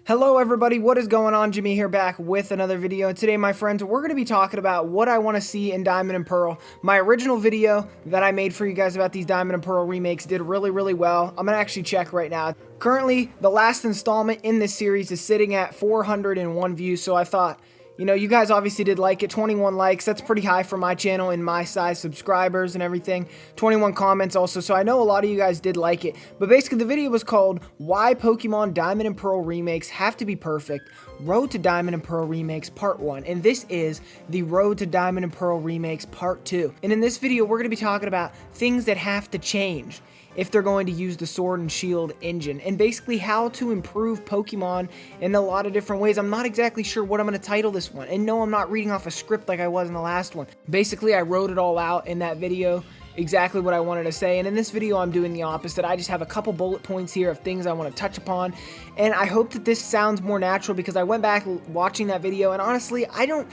Hello everybody, what is going on? Jimmy here back with another video. Today, my friends, we're going to be talking about what I want to see in Diamond and Pearl. My original video that I made for you guys about these Diamond and Pearl remakes did really well. I'm going to actually check right now. Currently, the last installment in this series is sitting at 401 views, so I thought, you guys obviously did like it. 21 likes, that's pretty high for my channel and my size subscribers and everything. 21 comments also, so I know a lot of you guys did like it. But basically, the video was called Why Pokemon Diamond and Pearl Remakes Have to Be Perfect, Road to Diamond and Pearl Remakes Part 1. And this is the Road to Diamond and Pearl Remakes Part 2. And in this video, we're going to be talking about things that have to change if they're going to use the Sword and Shield engine, and basically how to improve Pokemon in a lot of different ways. I'm not exactly sure what I'm going to title this one, and no, I'm not reading off a script like I was in the last one. Basically, I wrote it all out in that video, exactly what I wanted to say, and in this video, I'm doing the opposite. I just have a couple bullet points here of things I want to touch upon, and I hope that this sounds more natural because I went back watching that video, and honestly, I don't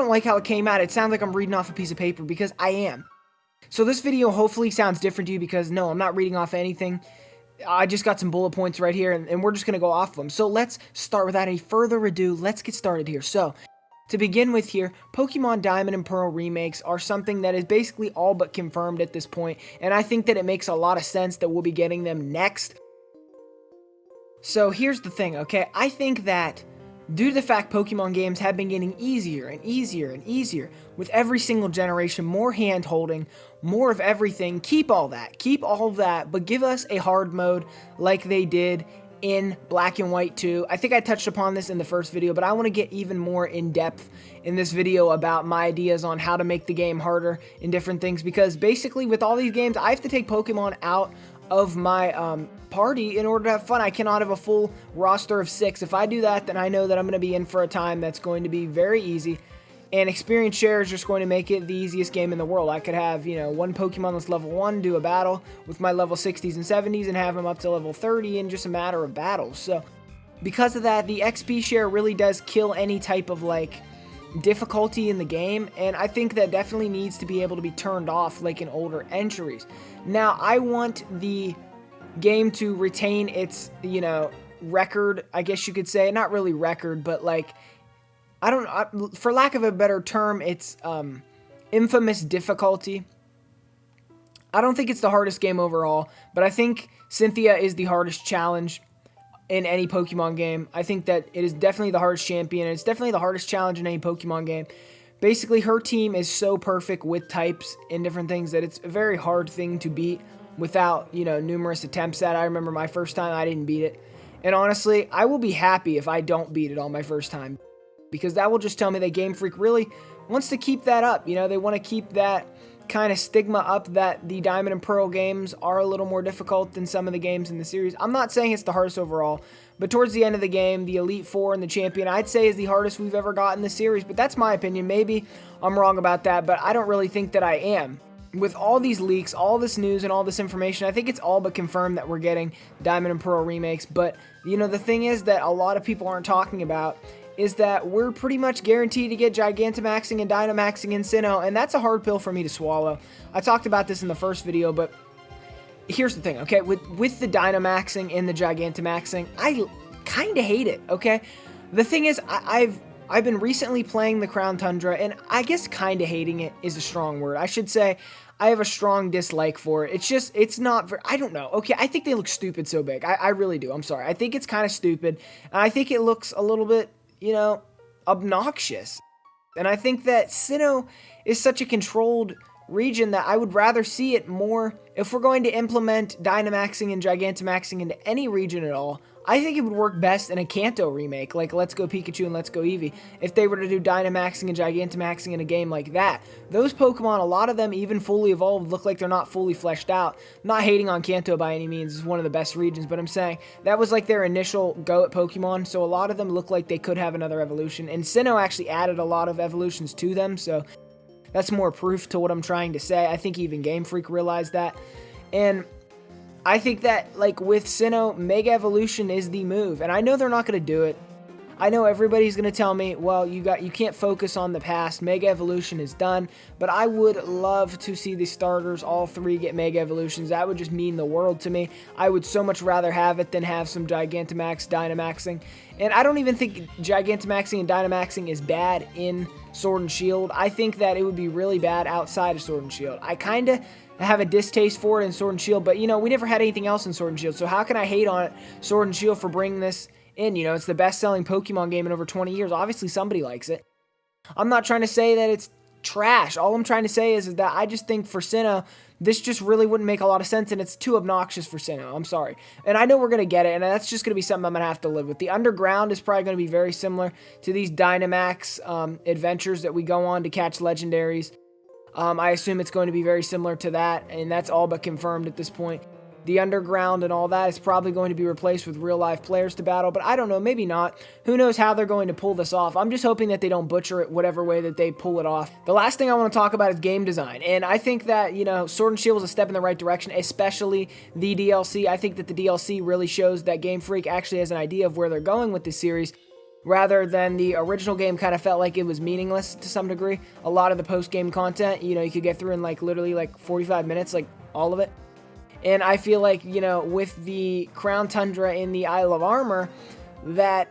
like how it came out. It sounds like I'm reading off a piece of paper because I am. So this video hopefully sounds different to you because no, I'm not reading off anything. I just got some bullet points right here and we're just going to go off them. So let's start without any further ado. Let's get started here. So to begin with here, Pokemon Diamond and Pearl remakes are something that is basically all but confirmed at this point. And I think that it makes a lot of sense that we'll be getting them next. So here's the thing, okay? I think that due to the fact Pokemon games have been getting easier and easier and easier with every single generation, more hand-holding, more of everything, keep all of that, but give us a hard mode like they did in Black and White 2. I think I touched upon this in the first video, but I want to get even more in-depth in this video about my ideas on how to make the game harder and different things, because basically with all these games, I have to take Pokemon out of my party in order to have fun. I cannot have a full roster of 6. If I do that, then I know that I'm going to be in for a time that's going to be very easy, and experience share is just going to make it the easiest game in the world. I could have, one Pokemon that's level 1 do a battle with my level 60s and 70s and have them up to level 30 in just a matter of battles. So because of that, the XP share really does kill any type of difficulty in the game, and I think that definitely needs to be able to be turned off like in older entries. Now, I want the game to retain its, record, I guess you could say. Not really record, but for lack of a better term, it's infamous difficulty. I don't think it's the hardest game overall, but I think Cynthia is the hardest challenge in any Pokemon game. I think that it is definitely the hardest champion, and it's definitely the hardest challenge in any Pokemon game. Basically, her team is so perfect with types and different things that it's a very hard thing to beat without, numerous attempts at it. I remember my first time, I didn't beat it. And honestly, I will be happy if I don't beat it on my first time, because that will just tell me that Game Freak really wants to keep that up. They want to keep that kind of stigma up that the Diamond and Pearl games are a little more difficult than some of the games in the series. I'm not saying it's the hardest overall, but towards the end of the game, the Elite Four and the Champion, I'd say is the hardest we've ever got in the series, but that's my opinion. Maybe I'm wrong about that, but I don't really think that I am. With all these leaks, all this news, and all this information, I think it's all but confirmed that we're getting Diamond and Pearl remakes, but, the thing is that a lot of people aren't talking about is that we're pretty much guaranteed to get Gigantamaxing and Dynamaxing in Sinnoh, and that's a hard pill for me to swallow. I talked about this in the first video, but here's the thing, okay? With the Dynamaxing and the Gigantamaxing, I kind of hate it, okay? The thing is, I've been recently playing the Crown Tundra, and I guess kind of hating it is a strong word. I should say I have a strong dislike for it. It's not very, I don't know. Okay, I think they look stupid so big. I really do. I'm sorry. I think it's kind of stupid, and I think it looks a little bit, obnoxious. And I think that Sinnoh is such a controlled region that I would rather see it more. If we're going to implement Dynamaxing and Gigantamaxing into any region at all, I think it would work best in a Kanto remake, like Let's Go Pikachu and Let's Go Eevee. If they were to do Dynamaxing and Gigantamaxing in a game like that, those Pokemon, a lot of them, even fully evolved, look like they're not fully fleshed out. Not hating on Kanto by any means, it's one of the best regions, but I'm saying that was like their initial go at Pokemon, so a lot of them look like they could have another evolution. And Sinnoh actually added a lot of evolutions to them, so that's more proof to what I'm trying to say. I think even Game Freak realized that. And I think that, with Sinnoh, Mega Evolution is the move. And I know they're not going to do it. I know everybody's going to tell me, well, you can't focus on the past. Mega Evolution is done, but I would love to see the starters, all three, get Mega Evolutions. That would just mean the world to me. I would so much rather have it than have some Gigantamax, Dynamaxing. And I don't even think Gigantamaxing and Dynamaxing is bad in Sword and Shield. I think that it would be really bad outside of Sword and Shield. I kind of have a distaste for it in Sword and Shield, but, you know, we never had anything else in Sword and Shield, so how can I hate on it, Sword and Shield, for bringing this in? You know, it's the best-selling Pokemon game in over 20 years. Obviously, somebody likes it. I'm not trying to say that it's trash. All I'm trying to say is that I just think for SINNOH, this just really wouldn't make a lot of sense, and it's too obnoxious for SINNOH. I'm sorry. And I know we're going to get it, and that's just going to be something I'm going to have to live with. The Underground is probably going to be very similar to these Dynamax adventures that we go on to catch legendaries. I assume it's going to be very similar to that, and that's all but confirmed at this point. The Underground and all that is probably going to be replaced with real-life players to battle, but I don't know, maybe not. Who knows how they're going to pull this off? I'm just hoping that they don't butcher it whatever way that they pull it off. The last thing I want to talk about is game design, and I think that, you know, Sword and Shield was a step in the right direction, especially the DLC. I think that the DLC really shows that Game Freak actually has an idea of where they're going with this series, rather than the original game kind of felt like it was meaningless to some degree. A lot of the post-game content, you know, you could get through in like literally like 45 minutes, like all of it. And I feel like, you know, with the Crown Tundra in the Isle of Armor, that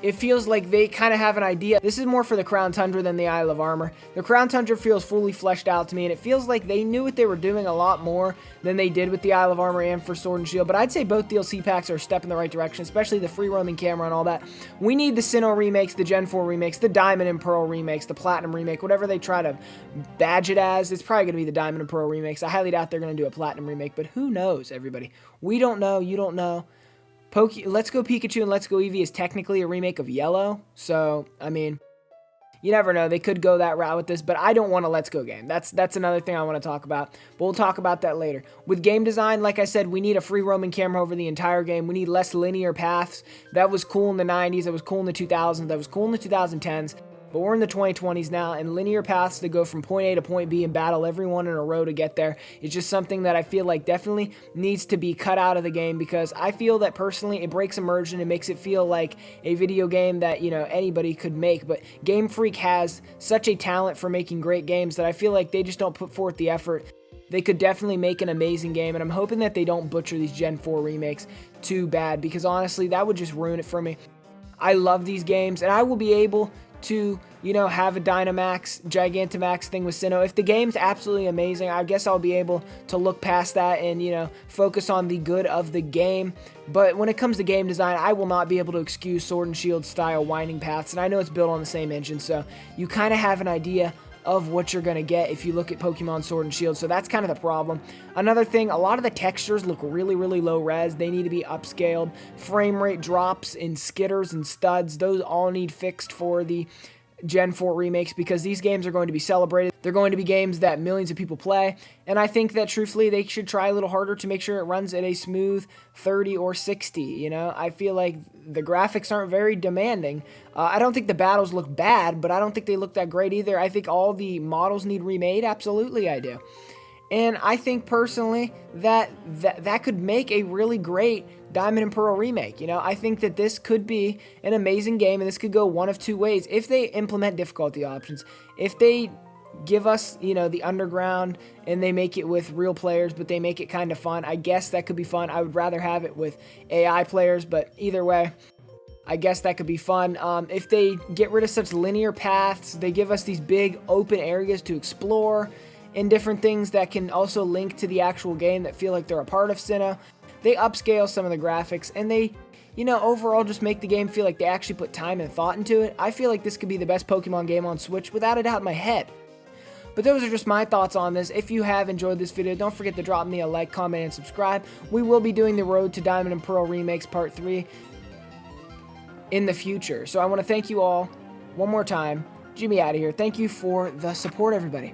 it feels like they kind of have an idea. This is more for the Crown Tundra than the Isle of Armor. The Crown Tundra feels fully fleshed out to me, and it feels like they knew what they were doing a lot more than they did with the Isle of Armor and for Sword and Shield. But I'd say both DLC packs are a step in the right direction, especially the free roaming camera and all that. We need the SINNOH remakes, the Gen 4 remakes, the Diamond and Pearl remakes, the Platinum remake, whatever they try to badge it as. It's probably going to be the Diamond and Pearl remakes. I highly doubt they're going to do a Platinum remake, but who knows, everybody? We don't know. You don't know. Let's Go Pikachu and Let's Go Eevee is technically a remake of Yellow, so, I mean, you never know. They could go that route with this, but I don't want a Let's Go game. That's another thing I want to talk about, but we'll talk about that later. With game design, like I said, we need a free roaming camera over the entire game. We need less linear paths. That was cool in the 90s. That was cool in the 2000s. That was cool in the 2010s. But we're in the 2020s now, and linear paths to go from point A to point B and battle everyone in a row to get there is just something that I feel like definitely needs to be cut out of the game, because I feel that personally it breaks immersion and makes it feel like a video game that, you know, anybody could make. But Game Freak has such a talent for making great games that I feel like they just don't put forth the effort. They could definitely make an amazing game, and I'm hoping that they don't butcher these Gen 4 remakes too bad, because honestly, that would just ruin it for me. I love these games, and I will be able to, you know, have a Dynamax, Gigantamax thing with SINNOH. If the game's absolutely amazing, I guess I'll be able to look past that and, you know, focus on the good of the game. But when it comes to game design, I will not be able to excuse Sword and Shield style winding paths, and I know it's built on the same engine, so you kind of have an idea of what you're going to get if you look at Pokemon Sword and Shield, so that's kind of the problem. Another thing, a lot of the textures look really, really low res. They need to be upscaled. Frame rate drops in skitters and studs, those all need fixed for the Gen 4 remakes, because these games are going to be celebrated. They're going to be games that millions of people play, and I think that truthfully they should try a little harder to make sure it runs at a smooth 30 or 60, you know? I feel like the graphics aren't very demanding. I don't think the battles look bad, but I don't think they look that great either. I think all the models need remade. Absolutely I do. And I think personally that could make a really great Diamond and Pearl remake. You know, I think that this could be an amazing game, and this could go one of two ways. If they implement difficulty options, if they give us, you know, the Underground and they make it with real players, but they make it kind of fun, I guess that could be fun. I would rather have it with AI players, but either way, I guess that could be fun. If they get rid of such linear paths, they give us these big open areas to explore, and different things that can also link to the actual game that feel like they're a part of SINNOH. They upscale some of the graphics, and they, you know, overall just make the game feel like they actually put time and thought into it. I feel like this could be the best Pokemon game on Switch without a doubt in my head. But those are just my thoughts on this. If you have enjoyed this video, don't forget to drop me a like, comment, and subscribe. We will be doing the Road to Diamond and Pearl Remakes Part 3 in the future. So I want to thank you all one more time. Jimmy out of here. Thank you for the support, everybody.